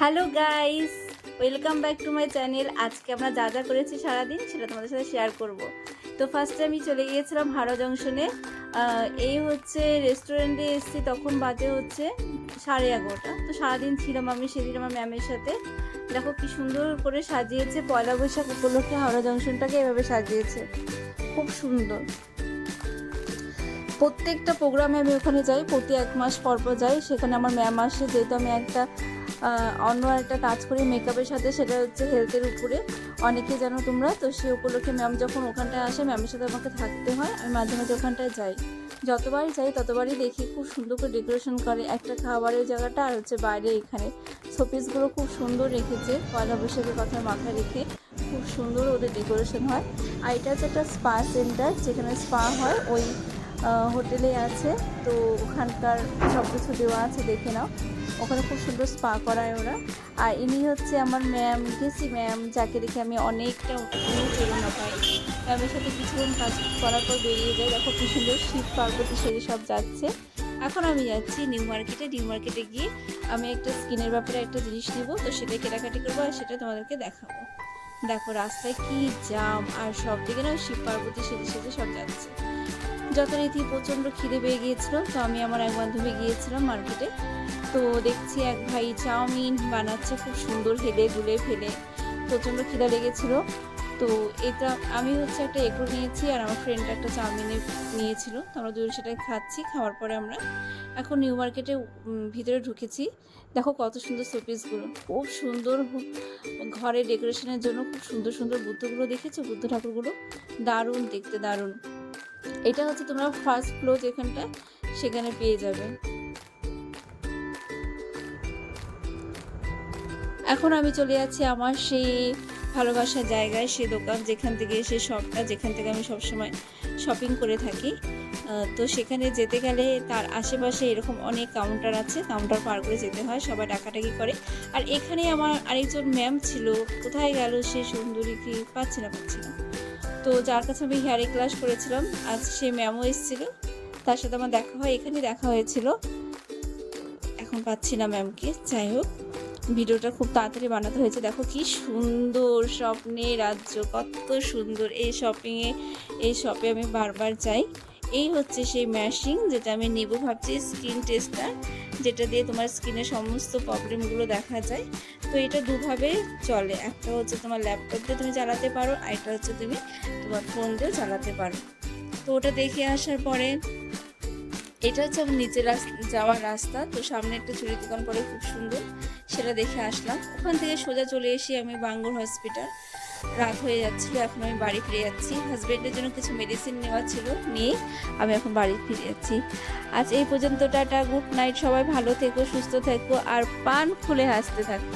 Hello guys, welcome back to my channel. আজকে আমরা যা যা করেছি সারাদিন সেটা তোমাদের সাথে শেয়ার করব। তো ফার্স্টে আমি চলে গিয়েছিলাম হাওড়া জংশনে। এই হচ্ছে রেস্টুরেন্টে এসেছি, তখন বাজে হচ্ছে 11:30। তো সারাদিন ছিলাম আমি সেদিন আমার ম্যামের সাথে। দেখো কি সুন্দর করে সাজিয়েছে, পয়লা বৈশাখ উপলক্ষে হাওড়া জংশনটাকে এভাবে সাজিয়েছে, খুব সুন্দর। প্রত্যেকটা প্রোগ্রামে আমি ওখানে যাই, প্রতি 1 মাস পর পর যাই। সেখানে আমার ম্যাম আসে, যেহেতু আমি একটা অন্য একটা কাজ করি মেকআপের সাথে, সেটা হচ্ছে হেলথের উপরে, অনেকে জানো তোমরা। তো সে উপলক্ষে ম্যাম যখন ওখানটায় আসে, ম্যামের সাথে আমাকে থাকতে হয়। আমি মাঝে মাঝে ওখানটায় যাই, যতবারই যাই ততবারই দেখি খুব সুন্দর করে ডেকোরেশন করে একটা খাবারের জায়গাটা, আর হচ্ছে বাইরে এখানে শোপিসগুলো খুব সুন্দর রেখেছে, পয়লা বৈশাখের কথা মাথায় রেখে খুব সুন্দর ওদের ডেকোরেশন হয়। আর এটা হচ্ছে একটা স্পা সেন্টার, যেখানে স্পা হয় ওই হোটেলে আছে। তো ওখানকার সব কিছু দেওয়া আছে, দেখে নাও। ওখানে খুব সুন্দর স্পা করায় ওরা। আর ইনি হচ্ছে আমার ম্যাম, গেছি ম্যাম, যাকে দেখে আমি অনেকটা প্রেরণা পাই। ম্যামের সাথে কিছুক্ষণ কাজ করার পর বেরিয়ে যায়। দেখো কি সুন্দর শিব পার্বতী সেরে সব যাচ্ছে। এখন আমি যাচ্ছি নিউ মার্কেটে। নিউ মার্কেটে গিয়ে আমি একটা স্কিনের ব্যাপারে একটা জিনিস নিব, তো সেটাই কেনাকাটি করবো আর সেটা তোমাদেরকে দেখাবো। দেখো রাস্তায় কি জাম, আর সব দিকে না শিব পার্বতী সেজে সেজে সব যাচ্ছে। যথারীতি প্রচণ্ড খিদে পেয়ে গিয়েছিল, তো আমি আমার এক বান্ধবী গিয়েছিলাম মার্কেটে। তো দেখছি এক ভাই চাউমিন বানাচ্ছে, খুব সুন্দর হেলে গুলে ফেলে, প্রচণ্ড খিদা লেগেছিল। তো এটা আমি হচ্ছে একটা এগরোল নিয়েছি, আর আমার ফ্রেন্ড একটা চাউমিনের নিয়েছিল। তো আমরা দুজন সেটাই খাচ্ছি। খাওয়ার পরে আমরা এখন নিউ মার্কেটে ভিতরে ঢুকেছি। দেখো কত সুন্দর শোপিসগুলো, খুব সুন্দর ঘরে ডেকোরেশনের জন্য খুব সুন্দর সুন্দর বুদ্ধগুলো দেখেছো, বুদ্ধ ঠাকুরগুলো দারুণ দেখতে, দারুণ। এটা হচ্ছে তোমরা ফার্স্ট ফ্লোর যেখানটা, সেখানে পেয়ে যাবে। এখন আমি চলে যাচ্ছি আমার সেই ভালোবাসার জায়গায়, সে দোকান যেখান থেকে, সে শপটা যেখান থেকে আমি সবসময় শপিং করে থাকি। তো সেখানে যেতে গেলে তার আশেপাশে এরকম অনেক কাউন্টার আছে, কাউন্টার পার করে যেতে হয়, সবাই ডাকাডাকি করে। আর এখানে আমার আরেকজন ম্যাম ছিল, কোথায় গেল সে সুন্দরী, কি পাচ্ছি না। তো যার কাছে আমি হেয়ারে ক্লাস করেছিলাম, আজ সে ম্যামও এসেছিল, তার সাথে আমার দেখা হয়, এখানেই দেখা হয়েছিল। এখন পাচ্ছি না ম্যামকে। যাই হোক, ভিডিওটা খুব তাড়াতাড়ি বানাতে হয়েছে। দেখো কি সুন্দর, স্বপ্নের রাজ্য, কত সুন্দর এই শপিংয়ে, এই শপে আমি বারবার যাই। এই হচ্ছে সেই ম্যাশিং যেটা আমি নেব ভাবছি, স্কিন টেস্টার, যেটা দিয়ে তোমার স্কিনের সমস্ত প্রবলেমগুলো দেখা যায়। তো এটা দুভাবে চলে, একটা হচ্ছে তোমার ল্যাপটপ দিয়ে তুমি চালাতে পারো, আর এটা হচ্ছে তুমি তোমার ফোন দিয়েও চালাতে পারো। তো ওটা দেখে আসার পরে, এটা হচ্ছে আমার নিচে যাওয়ার রাস্তা। তো সামনে একটা চুড়ি দোকান পড়ে খুব সুন্দর, সেটা দেখে আসলাম। ওখান থেকে সোজা চলে এসে আমি বাঙ্গুর হসপিটাল, রাত হয়ে যাচ্ছিল, এখন আমি বাড়ি ফিরে যাচ্ছি। হাজব্যান্ডের জন্য কিছু মেডিসিন নেওয়া ছিল, নিয়ে আমি এখন বাড়ি ফিরে যাচ্ছি। আজ এই পর্যন্ত, টাটা, গুড নাইট। সবাই ভালো থেকো, সুস্থ থেকো, আর পান খুলে হাসতে থাকো।